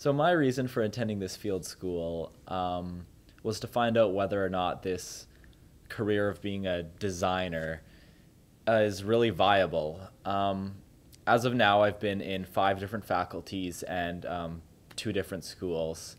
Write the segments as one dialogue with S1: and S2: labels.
S1: So my reason for attending this field school was to find out whether or not this career of being a designer is really viable. As of now, I've been in 5 different faculties and 2 different schools.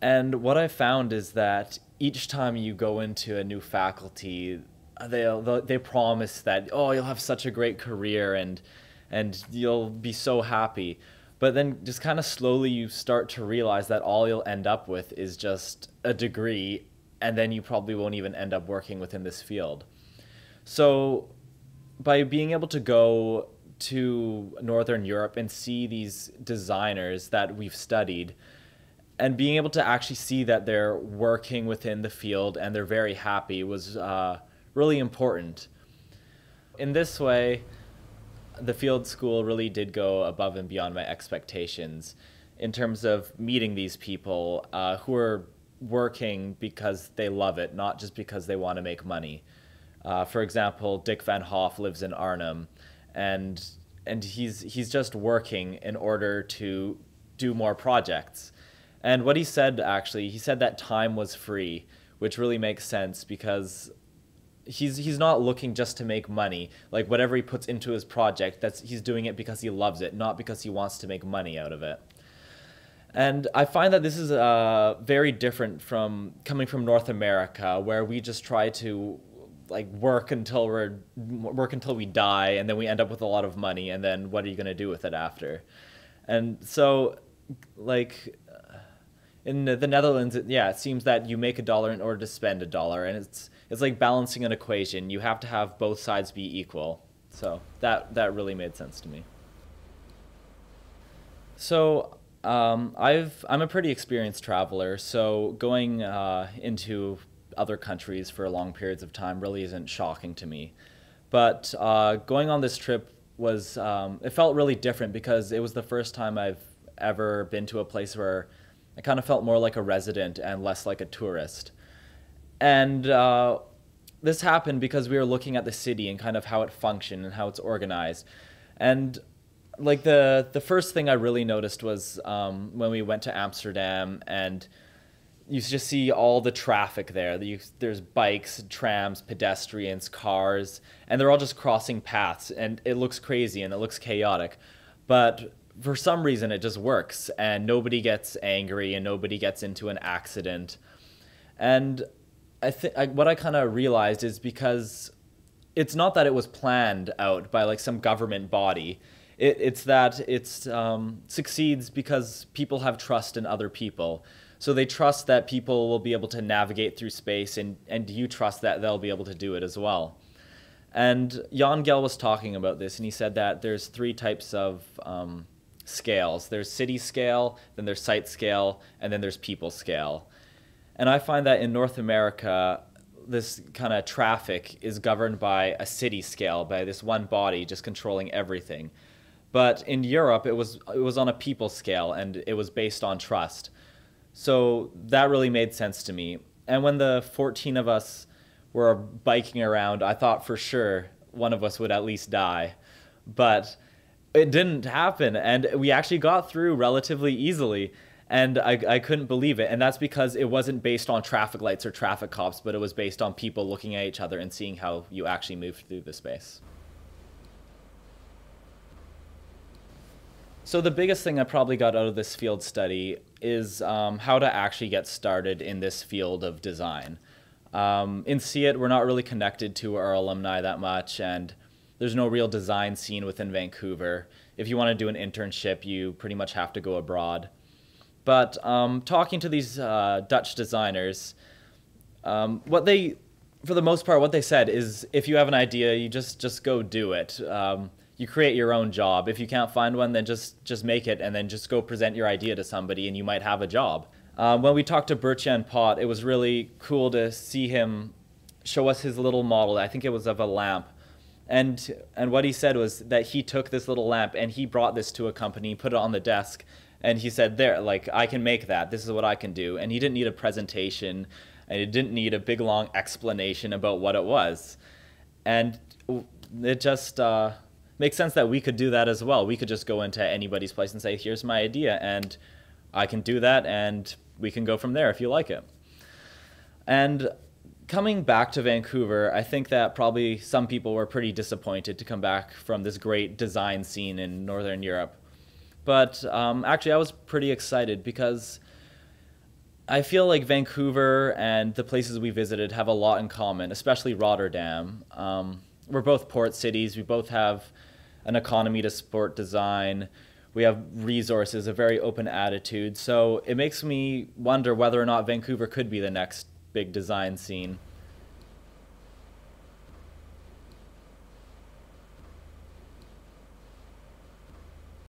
S1: And what I found is that each time you go into a new faculty, they promise that, oh, you'll have such a great career and you'll be so happy. But then just kind of slowly you start to realize that all you'll end up with is just a degree, and then you probably won't even end up working within this field. So by being able to go to Northern Europe and see these designers that we've studied, and being able to actually see that they're working within the field and they're very happy was really important. In this way, the field school really did go above and beyond my expectations in terms of meeting these people who are working because they love it, not just because they want to make money. For example, Dick Van Hoff lives in Arnhem, and he's just working in order to do more projects. And what he said, actually, he said that time was free, which really makes sense because he's not looking just to make money. Like whatever he puts into his project, he's doing it because he loves it, not because he wants to make money out of it. And I find that this is very different from coming from North America, where we just try to like work until we die, and then we end up with a lot of money, and then what are you going to do with it after? And so, like in the Netherlands, it seems that you make $1 in order to spend $1, and it's like balancing an equation. You have to have both sides be equal. So that really made sense to me. So I'm a pretty experienced traveler, so going into other countries for long periods of time really isn't shocking to me. But going on this trip was, it felt really different because it was the first time I've ever been to a place where I kind of felt more like a resident and less like a tourist. And this happened because we were looking at the city and kind of how it functioned and how it's organized. And like the first thing I really noticed was when we went to Amsterdam, and you just see all the traffic there. There's bikes, trams, pedestrians, cars, and they're all just crossing paths, and it looks crazy and it looks chaotic. But for some reason it just works, and nobody gets angry and nobody gets into an accident. And what I kind of realized is because it's not that it was planned out by like some government body. It's that it succeeds because people have trust in other people. So they trust that people will be able to navigate through space, and you trust that they'll be able to do it as well. And Jan Gell was talking about this, and he said that there's 3 types of scales. There's city scale, then there's site scale, and then there's people scale. And I find that in North America, this kind of traffic is governed by a city scale, by this one body just controlling everything. But in Europe, it was on a people scale, and it was based on trust. So that really made sense to me. And when the 14 of us were biking around, I thought for sure one of us would at least die. But it didn't happen, and we actually got through relatively easily. And I couldn't believe it. And that's because it wasn't based on traffic lights or traffic cops, but it was based on people looking at each other and seeing how you actually moved through the space. So the biggest thing I probably got out of this field study is how to actually get started in this field of design. In SIAT, we're not really connected to our alumni that much, and there's no real design scene within Vancouver. If you want to do an internship, you pretty much have to go abroad. But talking to these Dutch designers, for the most part, what they said is if you have an idea, you just go do it. You create your own job. If you can't find one, then just make it, and then just go present your idea to somebody, and you might have a job. When we talked to Bertjan Pot, it was really cool to see him show us his little model. I think it was of a lamp. And what he said was that he took this little lamp and he brought this to a company, put it on the desk, and he said, there, like, I can make that. This is what I can do. And he didn't need a presentation, and he didn't need a big, long explanation about what it was. And it just makes sense that we could do that as well. We could just go into anybody's place and say, here's my idea, and I can do that, and we can go from there if you like it. And coming back to Vancouver, I think that probably some people were pretty disappointed to come back from this great design scene in Northern Europe. But actually, I was pretty excited because I feel like Vancouver and the places we visited have a lot in common, especially Rotterdam. We're both port cities. We both have an economy to support design. We have resources, a very open attitude. So it makes me wonder whether or not Vancouver could be the next big design scene.